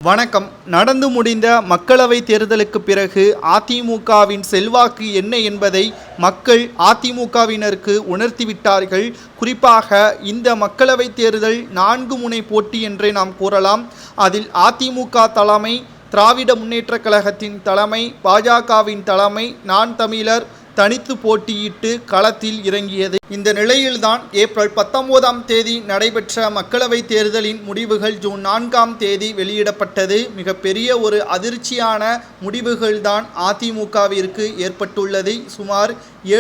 வணக்கம். நடந்து முடிந்த மக்களவை தேர்தலுக்கு பிறகு அதிமுகவின் செல்வாக்கு என்ன என்பதை மக்கள் அதிமுகவினருக்கு உணர்த்திவிட்டார்கள். குறிப்பாக இந்த மக்களவை தேர்தல் 4 முனை போட்டி என்றே நாம் கூறலாம். அதில் அதிமுக தலைமை, திராவிட முன்னேற்றக் கழகத்தின் தலைமை, பாஜகவின் தலைமை, நான் தமிழர் தனித்து போட்டியிட்டு களத்தில் இறங்கியது. இந்த நிலையில்தான் ஏப்ரல் 19ஆம் தேதி நடைபெற்ற மக்களவை தேர்தலின் முடிவுகள் ஜூன் 4ஆம் தேதி வெளியிடப்பட்டது. மிகப்பெரிய ஒரு அதிர்ச்சியான முடிவுகள்தான் அதிமுகவிற்கு ஏற்பட்டுள்ளது. சுமார்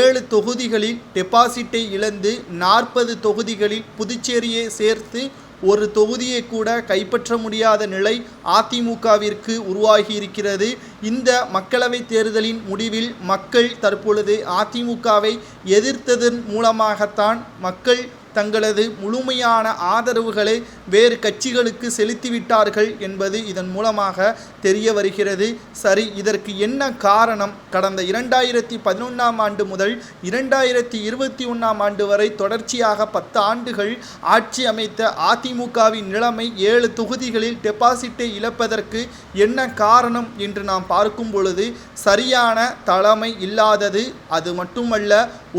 7 தொகுதிகளில் டெபாசிட்டை இழந்து 40 தொகுதிகளில் புதுச்சேரியை சேர்த்து ஒரு தொகுதியை கூட கைப்பற்ற முடியாத நிலை அதிமுகவிற்கு உருவாகி இருக்கிறது. இந்த மக்களவை தேர்தலின் முடிவில் மக்கள் தற்பொழுது அதிமுகவை எதிர்த்ததன் மூலமாகத்தான் மக்கள் தங்களது முழுமையான ஆதரவுகளை வேறு கட்சிகளுக்கு செலுத்திவிட்டார்கள் என்பது இதன் மூலமாக தெரிய வருகிறது. சரி, இதற்கு என்ன காரணம்? கடந்த 2011ஆம் ஆண்டு முதல் 2021ஆம் ஆண்டு வரை தொடர்ச்சியாக 10 ஆண்டுகள் ஆட்சி அமைத்த அதிமுகவின் நிலைமை 7 தொகுதிகளில் டெபாசிட்டை இழப்பதற்கு என்ன காரணம் என்று நாம் பார்க்கும் பொழுது சரியான தலைமை இல்லாதது. அது மட்டுமல்ல,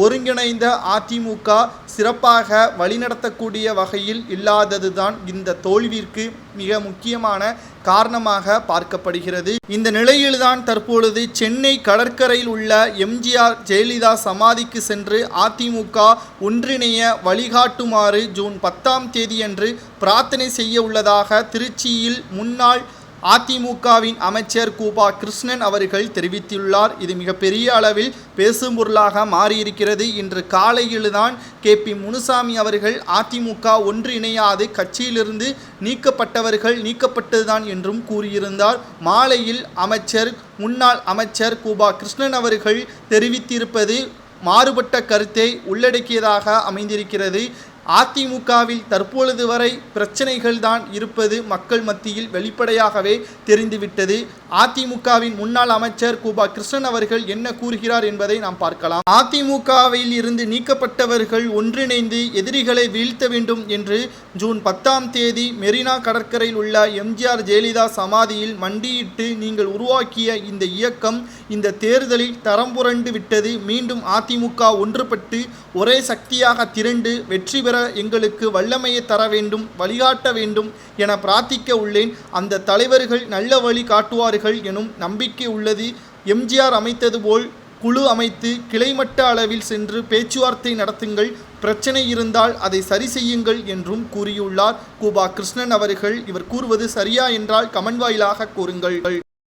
ஒருங்கிணைந்த அதிமுக சிறப்பாக வழிநடத்தக்கூடிய வகையில் இல்லாததுதான் இந்த தோல்விற்கு மிக முக்கியமான காரணமாக பார்க்கப்படுகிறது. இந்த நிலையில்தான் தற்பொழுது சென்னை கடற்கரையில் உள்ள எம்ஜிஆர் ஜெயலலிதா சமாதிக்கு சென்று அதிமுக ஒன்றிணைய வழிகாட்டுமாறு ஜூன் 10ஆம் தேதியன்று பிரார்த்தனை செய்ய உள்ளதாக திருச்சியில் முன்னாள் அதிமுகவின் அமைச்சர் கூபா கிருஷ்ணன் அவர்கள் தெரிவித்துள்ளார். இது மிகப்பெரிய அளவில் பேசும் பொருளாக மாறியிருக்கிறது. இன்று காலையில்தான் KP முனுசாமி அவர்கள் அதிமுக ஒன்றிணையாது, கட்சியிலிருந்து நீக்கப்பட்டவர்கள் நீக்கப்பட்டதுதான் என்றும் கூறியிருந்தார். மாலையில் முன்னாள் அமைச்சர் கூபா கிருஷ்ணன் அவர்கள் தெரிவித்திருப்பது மாறுபட்ட கருத்தை உள்ளடக்கியதாக அமைந்திருக்கிறது. அதிமுகவில் தற்பொழுது வரை பிரச்சனைகள் தான் இருப்பது மக்கள் மத்தியில் வெளிப்படையாகவே தெரிந்துவிட்டது. அதிமுகவின் முன்னாள் அமைச்சர் கூபா கிருஷ்ணன் அவர்கள் என்ன கூறுகிறார் என்பதை நாம் பார்க்கலாம். அதிமுகவில் இருந்து நீக்கப்பட்டவர்கள் ஒன்றிணைந்து எதிரிகளை வீழ்த்த வேண்டும் என்று ஜூன் 10ஆம் தேதி மெரினா கடற்கரையில் உள்ள எம்ஜிஆர் ஜெயலலிதா சமாதியில் மண்டியிட்டு நீங்கள் உருவாக்கிய இந்த இயக்கம் இந்த தேர்தலில் தரம் புரண்டு விட்டது. மீண்டும் அதிமுக ஒன்றுபட்டு ஒரே சக்தியாக திரண்டு வெற்றி பெற எங்களுக்கு வல்லமையை தர வேண்டும், வழிகாட்ட வேண்டும் என பிரார்த்திக்க உள்ளேன். அந்த தலைவர்கள் நல்ல வழி காட்டுவார்கள் எனும் நம்பிக்கை உள்ளது. எம்ஜிஆர் அமைத்தது போல் குழு அமைத்து கிளைமட்ட அளவில் சென்று பேச்சுவார்த்தை நடத்துங்கள், பிரச்சனை இருந்தால் அதை சரி செய்யுங்கள் என்றும் கூறியுள்ளார் கூபா கிருஷ்ணன் அவர்கள். இவர் கூறுவது சரியா என்றால் கமெண்ட் வாயிலாக கூறுங்கள்.